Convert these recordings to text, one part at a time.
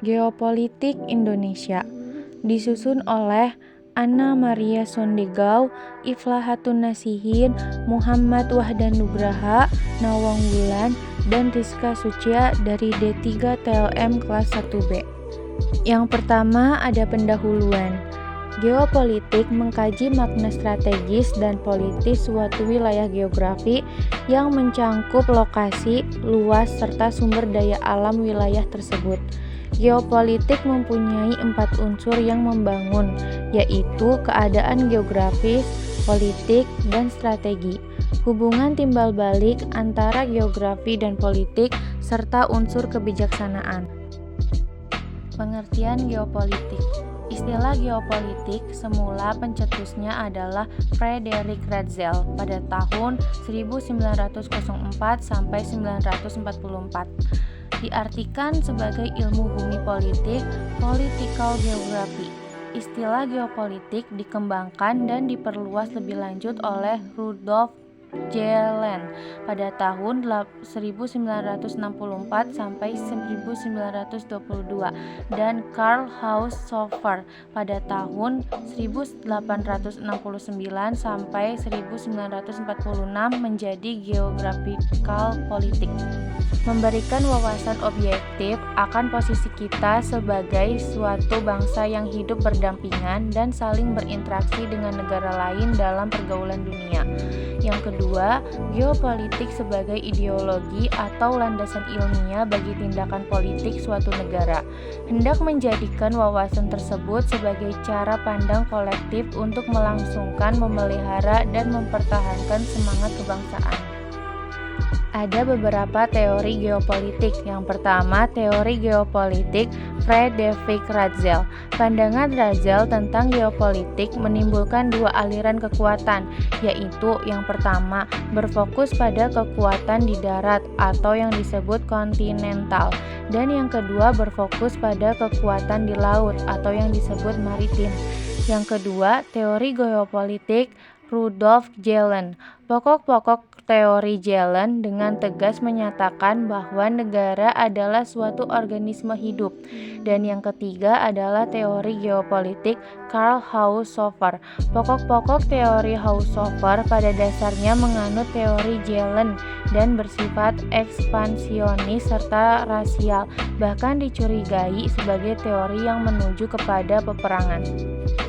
Geopolitik Indonesia disusun oleh Anna Maria Sondegau, Iflahatun Nasihin, Muhammad Wahdanugraha, Nawang Wulan, dan Rizka Sucia dari D3 TLM kelas 1B. Yang pertama ada pendahuluan. Geopolitik mengkaji makna strategis dan politis suatu wilayah geografi yang mencangkup lokasi, luas, serta sumber daya alam wilayah tersebut. Geopolitik mempunyai 4 unsur yang membangun, yaitu keadaan geografis, politik, dan strategi, hubungan timbal balik antara geografi dan politik, serta unsur kebijaksanaan. Pengertian geopolitik. Istilah geopolitik semula pencetusnya adalah Frederick Ratzel pada tahun 1904 sampai 1944. Diartikan sebagai ilmu bumi politik, political geography. Istilah geopolitik dikembangkan dan diperluas lebih lanjut oleh Rudolf Jelen pada tahun 1964 sampai 1922 dan Karl Haushofer pada tahun 1869 sampai 1946 menjadi geographical politik. Memberikan wawasan objektif akan posisi kita sebagai suatu bangsa yang hidup berdampingan dan saling berinteraksi dengan negara lain dalam pergaulan dunia. Yang kedua, geopolitik sebagai ideologi atau landasan ilmiah bagi tindakan politik suatu negara. Hendak menjadikan wawasan tersebut sebagai cara pandang kolektif untuk melangsungkan, memelihara, dan mempertahankan semangat kebangsaan. Ada beberapa teori geopolitik. Yang pertama, teori geopolitik Frederick Ratzel. Pandangan Ratzel tentang geopolitik menimbulkan dua aliran kekuatan, yaitu yang pertama, berfokus pada kekuatan di darat atau yang disebut kontinental, dan yang kedua berfokus pada kekuatan di laut atau yang disebut maritim. Yang kedua, teori geopolitik Rudolf Jelen. Pokok-pokok teori Jelen dengan tegas menyatakan bahwa negara adalah suatu organisme hidup. Dan yang ketiga adalah teori geopolitik Karl Haushofer. Pokok-pokok teori Haushofer pada dasarnya menganut teori Jelen dan bersifat ekspansionis serta rasial, bahkan dicurigai sebagai teori yang menuju kepada peperangan.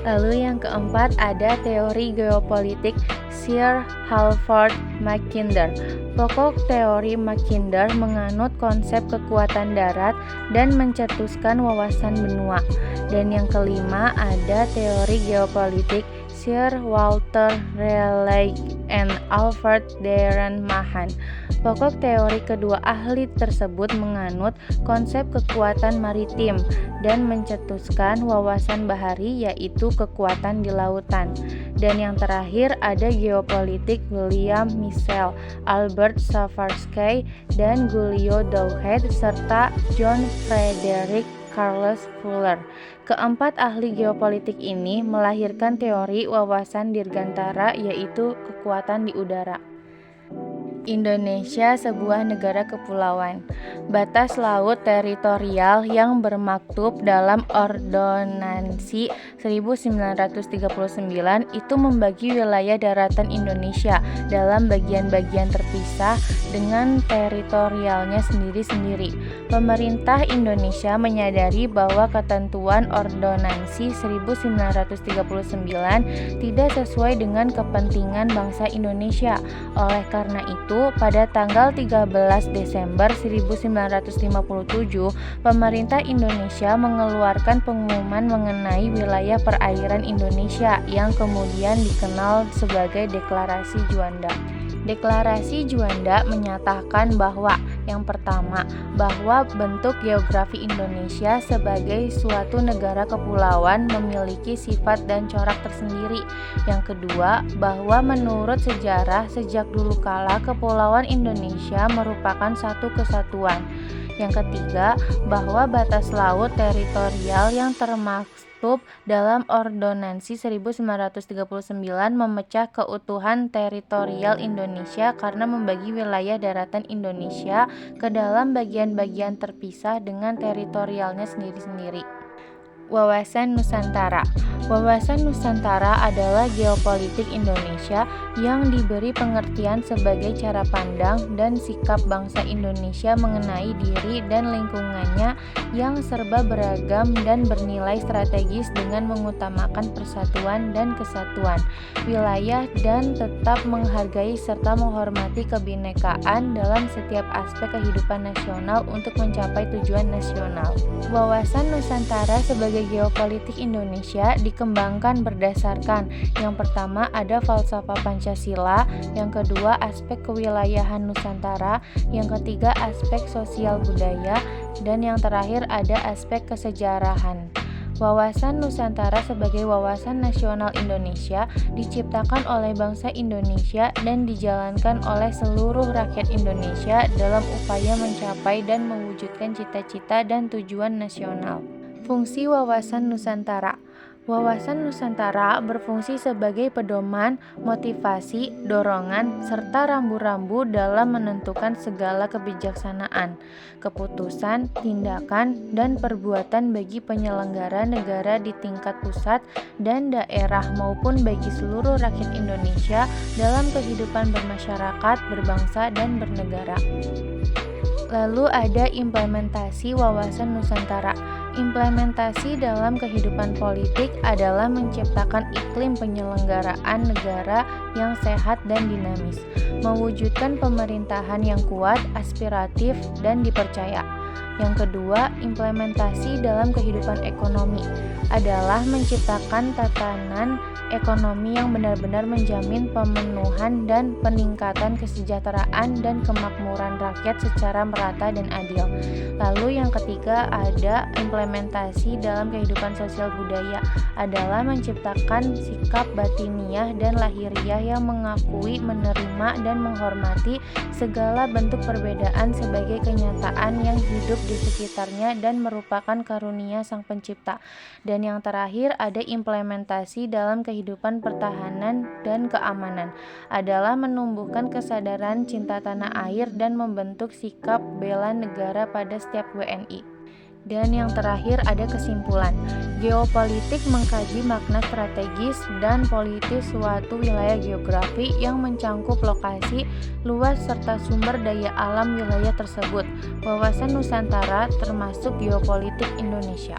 Lalu yang keempat ada teori geopolitik Sir Halford Mackinder. Pokok teori Mackinder menganut konsep kekuatan darat dan mencetuskan wawasan benua. Dan yang kelima ada teori geopolitik Sir Walter Raleigh and Alfred Darren Mahan. Pokok teori kedua ahli tersebut menganut konsep kekuatan maritim dan mencetuskan wawasan bahari, yaitu kekuatan di lautan. Dan yang terakhir ada geopolitik William Michel, Albert Savarsky, dan Giulio Douhet serta John Frederick Carlos Fuller. Keempat ahli geopolitik ini melahirkan teori wawasan dirgantara, yaitu kekuatan di udara. Indonesia sebuah negara kepulauan. Batas laut teritorial yang bermaktub dalam Ordonansi 1939 itu membagi wilayah daratan Indonesia dalam bagian-bagian terpisah dengan teritorialnya sendiri-sendiri. Pemerintah Indonesia menyadari bahwa ketentuan Ordonansi 1939 tidak sesuai dengan kepentingan bangsa Indonesia. Oleh karena itu, pada tanggal 13 Desember 1957, pemerintah Indonesia mengeluarkan pengumuman mengenai wilayah perairan Indonesia yang kemudian dikenal sebagai Deklarasi Juanda. Deklarasi Juanda menyatakan bahwa yang pertama, bahwa bentuk geografi Indonesia sebagai suatu negara kepulauan memiliki sifat dan corak tersendiri. Yang kedua, bahwa menurut sejarah sejak dulu kala kepulauan Indonesia merupakan satu kesatuan. Yang ketiga, bahwa batas laut teritorial yang termaktub dalam Ordonansi 1939 memecah keutuhan teritorial Indonesia karena membagi wilayah daratan Indonesia ke dalam bagian-bagian terpisah dengan teritorialnya sendiri-sendiri. Wawasan Nusantara. Wawasan Nusantara adalah geopolitik Indonesia yang diberi pengertian sebagai cara pandang dan sikap bangsa Indonesia mengenai diri dan lingkungannya yang serba beragam dan bernilai strategis dengan mengutamakan persatuan dan kesatuan wilayah dan tetap menghargai serta menghormati kebinekaan dalam setiap aspek kehidupan nasional untuk mencapai tujuan nasional. Wawasan Nusantara sebagai geopolitik Indonesia dikembangkan berdasarkan yang pertama ada falsafah Pancasila, yang kedua aspek kewilayahan Nusantara, yang ketiga aspek sosial budaya, dan yang terakhir ada aspek kesejarahan. Wawasan Nusantara sebagai wawasan nasional Indonesia diciptakan oleh bangsa Indonesia dan dijalankan oleh seluruh rakyat Indonesia dalam upaya mencapai dan mewujudkan cita-cita dan tujuan nasional. Fungsi Wawasan Nusantara. Wawasan Nusantara berfungsi sebagai pedoman, motivasi, dorongan, serta rambu-rambu dalam menentukan segala kebijaksanaan, keputusan, tindakan, dan perbuatan bagi penyelenggara negara di tingkat pusat dan daerah maupun bagi seluruh rakyat Indonesia dalam kehidupan bermasyarakat, berbangsa, dan bernegara. Lalu ada implementasi Wawasan Nusantara. Implementasi dalam kehidupan politik adalah menciptakan iklim penyelenggaraan negara yang sehat dan dinamis, mewujudkan pemerintahan yang kuat, aspiratif, dan dipercaya. Yang kedua, implementasi dalam kehidupan ekonomi adalah menciptakan tatanan ekonomi yang benar-benar menjamin pemenuhan dan peningkatan kesejahteraan dan kemakmuran rakyat secara merata dan adil. Lalu yang ketiga ada implementasi dalam kehidupan sosial budaya adalah menciptakan sikap batiniah dan lahiriah yang mengakui, menerima, dan menghormati segala bentuk perbedaan sebagai kenyataan yang hidup di sekitarnya dan merupakan karunia Sang Pencipta. Dan yang terakhir ada implementasi dalam kehidupan pertahanan dan keamanan adalah menumbuhkan kesadaran cinta tanah air dan membentuk sikap bela negara pada setiap WNI. Dan yang terakhir ada kesimpulan. Geopolitik mengkaji makna strategis dan politis suatu wilayah geografi yang mencangkup lokasi, luas, serta sumber daya alam wilayah tersebut. Wawasan Nusantara termasuk geopolitik Indonesia.